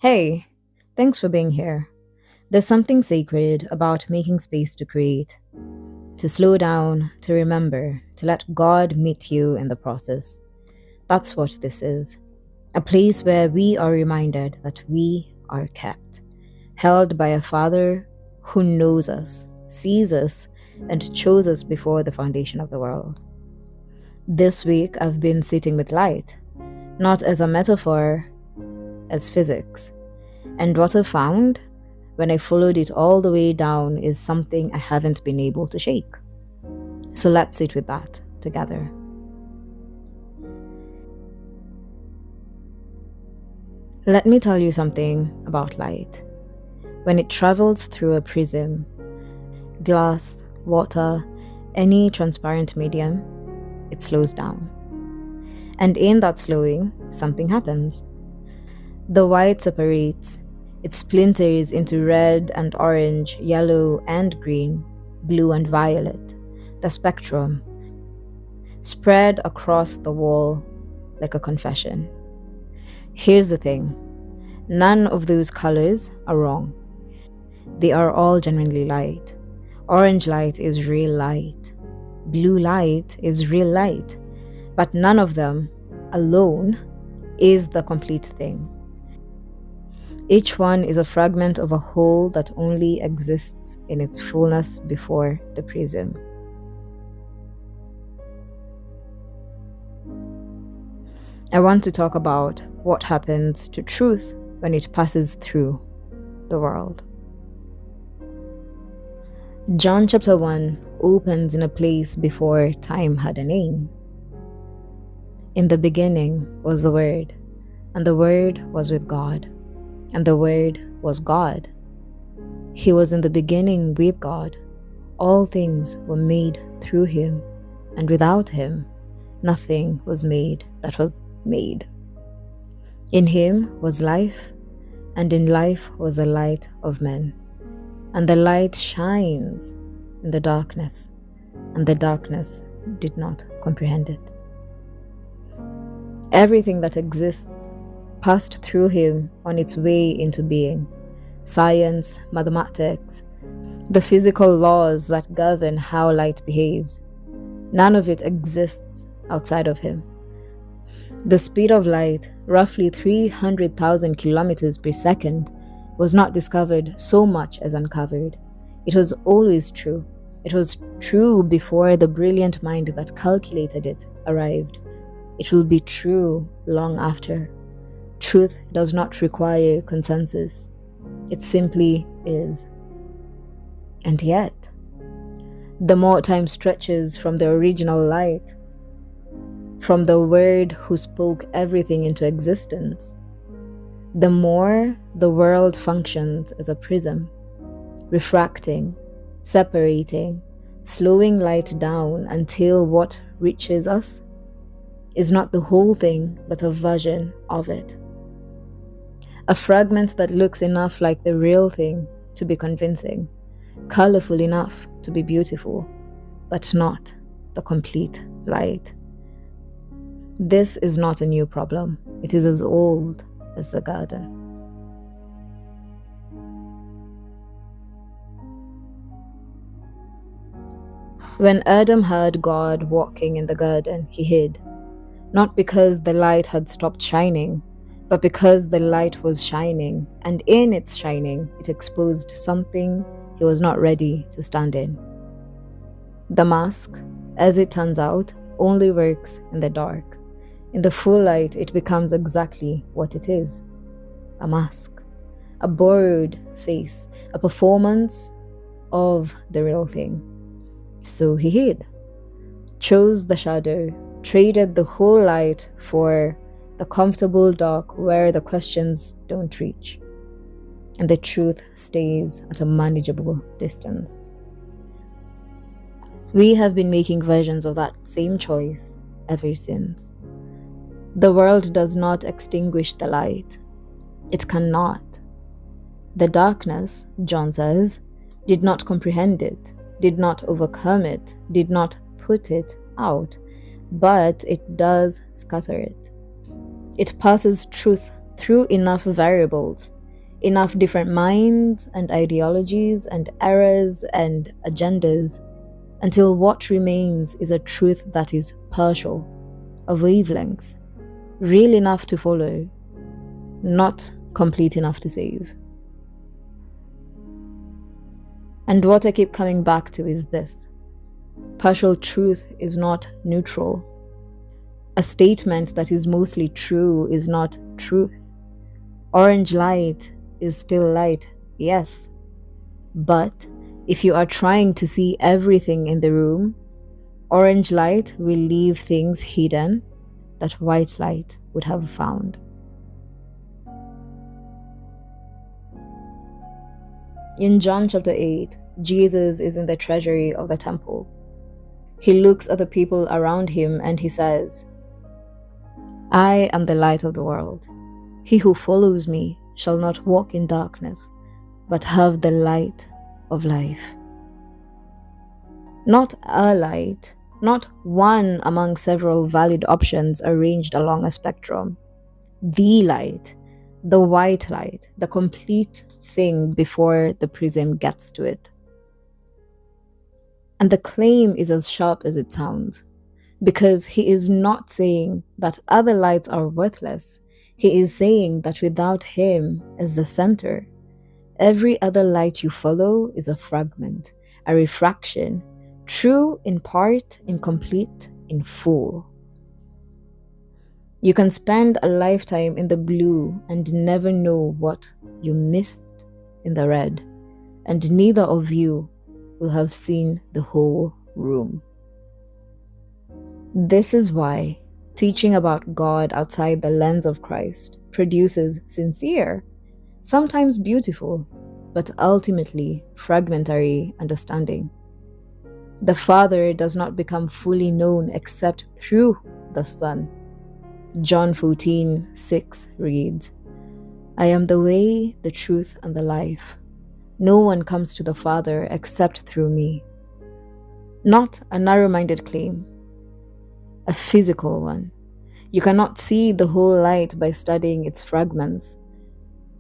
Hey, thanks for being here. There's something sacred about making space to create, to slow down, to remember, to let God meet you in the process. That's what this is. A place where we are reminded that we are kept, held by a Father who knows us, sees us, and chose us before the foundation of the world. This week, I've been sitting with light, not as a metaphor, as physics. And what I found when I followed it all the way down is something I haven't been able to shake. So let's sit with that together. Let me tell you something about light. When it travels through a prism, glass, water, any transparent medium, it slows down. And in that slowing, something happens. The white separates, it splinters into red and orange, yellow and green, blue and violet, the spectrum, spread across the wall like a confession. Here's the thing, none of those colors are wrong. They are all genuinely light. Orange light is real light. Blue light is real light. But none of them alone is the complete thing. Each one is a fragment of a whole that only exists in its fullness before the prism. I want to talk about what happens to truth when it passes through the world. John chapter 1 opens in a place before time had a name. In the beginning was the Word, and the Word was with God, and the Word was God. He was in the beginning with God. All things were made through him, and without him, nothing was made that was made. In him was life, and in life was the light of men. And the light shines in the darkness, and the darkness did not comprehend it. Everything that exists passed through him on its way into being. Science, mathematics, the physical laws that govern how light behaves. None of it exists outside of him. The speed of light, roughly 300,000 kilometers per second, was not discovered so much as uncovered. It was always true. It was true before the brilliant mind that calculated it arrived. It will be true long after. Truth does not require consensus. It simply is. And yet, the more time stretches from the original light, from the Word who spoke everything into existence, the more the world functions as a prism, refracting, separating, slowing light down until what reaches us is not the whole thing but a version of it. A fragment that looks enough like the real thing to be convincing, colorful enough to be beautiful, but not the complete light. This is not a new problem. It is as old as the garden. When Adam heard God walking in the garden, he hid, not because the light had stopped shining, but because the light was shining, and in its shining, it exposed something he was not ready to stand in. The mask, as it turns out, only works in the dark. In the full light, it becomes exactly what it is: a mask, a borrowed face, a performance of the real thing. So he hid, chose the shadow, traded the whole light for the comfortable dark where the questions don't reach, and the truth stays at a manageable distance. We have been making versions of that same choice ever since. The world does not extinguish the light. It cannot. The darkness, John says, did not comprehend it, did not overcome it, did not put it out, but it does scatter it. It passes truth through enough variables, enough different minds and ideologies and errors and agendas, until what remains is a truth that is partial, a wavelength, real enough to follow, not complete enough to save. And what I keep coming back to is this: partial truth is not neutral. A statement that is mostly true is not truth. Orange light is still light, yes. But if you are trying to see everything in the room, orange light will leave things hidden that white light would have found. In John chapter 8, Jesus is in the treasury of the temple. He looks at the people around him and he says, "I am the light of the world. He who follows me shall not walk in darkness, but have the light of life." Not a light, not one among several valid options arranged along a spectrum. The light, the white light, the complete thing before the prism gets to it. And the claim is as sharp as it sounds, because he is not saying that other lights are worthless. He is saying that without him as the center, every other light you follow is a fragment, a refraction, true in part, incomplete in full. You can spend a lifetime in the blue and never know what you missed in the red, and neither of you will have seen the whole room. This is why teaching about God outside the lens of Christ produces sincere, sometimes beautiful, but ultimately fragmentary understanding. The Father does not become fully known except through the Son. John 14:6 reads, "I am the way, the truth, and the life. No one comes to the Father except through me." Not a narrow-minded claim, a physical one. You cannot see the whole light by studying its fragments.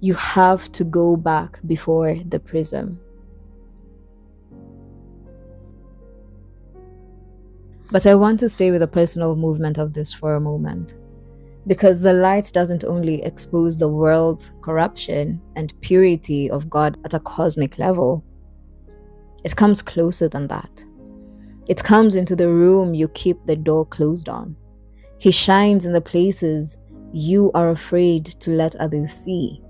You have to go back before the prism. But I want to stay with the personal movement of this for a moment, because the light doesn't only expose the world's corruption and purity of God at a cosmic level. It comes closer than that. It comes into the room you keep the door closed on. He shines in the places you are afraid to let others see.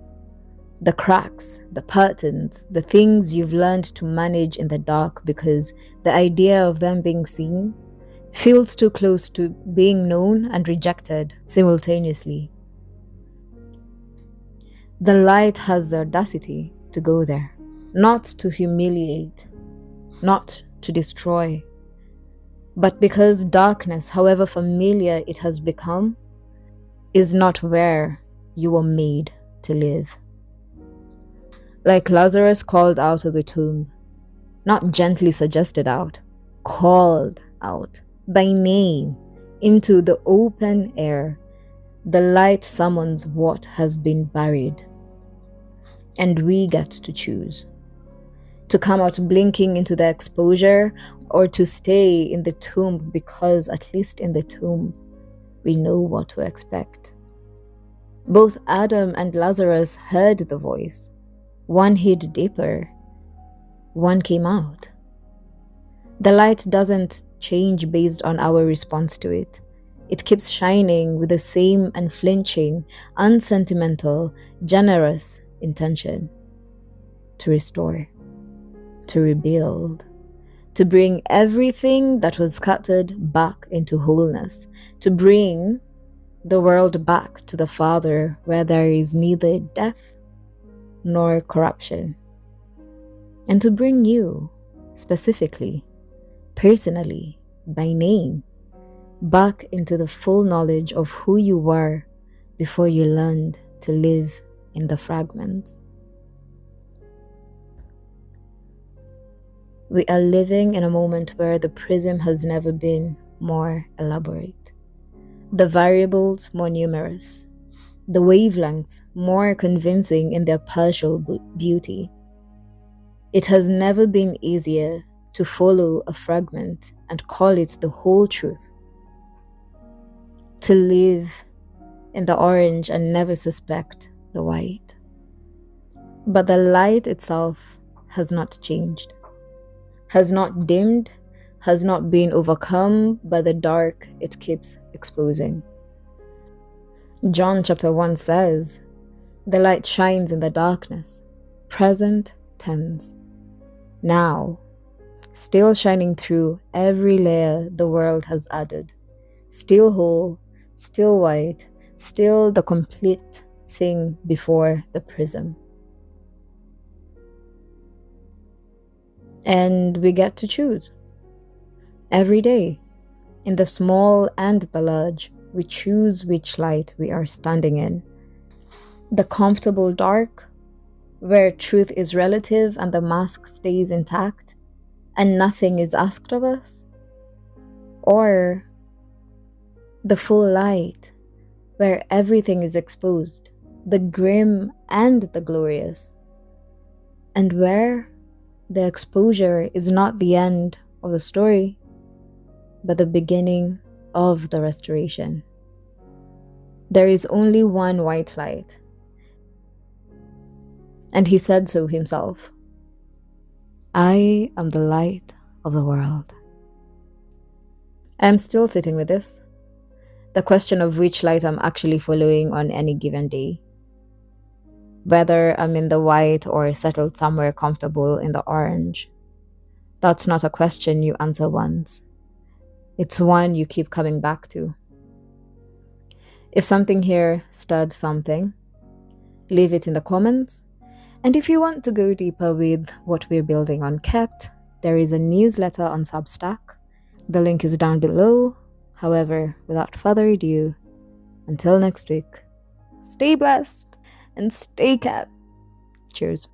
The cracks, the patterns, the things you've learned to manage in the dark because the idea of them being seen feels too close to being known and rejected simultaneously. The light has the audacity to go there, not to humiliate, not to destroy, but because darkness, however familiar it has become, is not where you were made to live. Like Lazarus called out of the tomb, not gently suggested out, called out by name into the open air, the light summons what has been buried. And we get to choose to come out blinking into the exposure, or to stay in the tomb, because at least in the tomb we know what to expect. Both Adam and Lazarus heard the voice. One hid deeper, one came out. The light doesn't change based on our response to it. It keeps shining with the same unflinching, unsentimental, generous intention to restore, to rebuild, to bring everything that was scattered back into wholeness, to bring the world back to the Father, where there is neither death nor corruption, and to bring you, specifically, personally, by name, back into the full knowledge of who you were before you learned to live in the fragments. We are living in a moment where the prism has never been more elaborate, the variables more numerous, the wavelengths more convincing in their partial beauty. It has never been easier to follow a fragment and call it the whole truth, to live in the orange and never suspect the white. But the light itself has not changed, has not dimmed, has not been overcome by the dark it keeps exposing. John chapter 1 says, "The light shines in the darkness," present tense. Now, still shining through every layer the world has added, still whole, still white, still the complete thing before the prism. And we get to choose. Every day, in the small and the large, we choose which light we are standing in. The comfortable dark, where truth is relative and the mask stays intact and nothing is asked of us? Or the full light, where everything is exposed, the grim and the glorious, and where the exposure is not the end of the story, but the beginning of the restoration. There is only one white light, and he said so himself. "I am the light of the world." I am still sitting with this, the question of which light I'm actually following on any given day. Whether I'm in the white or settled somewhere comfortable in the orange. That's not a question you answer once. It's one you keep coming back to. If something here stirred something, leave it in the comments. And if you want to go deeper with what we're building on Kept, there is a newsletter on Substack. The link is down below. However, without further ado, until next week, stay blessed and stay kept. Cheers.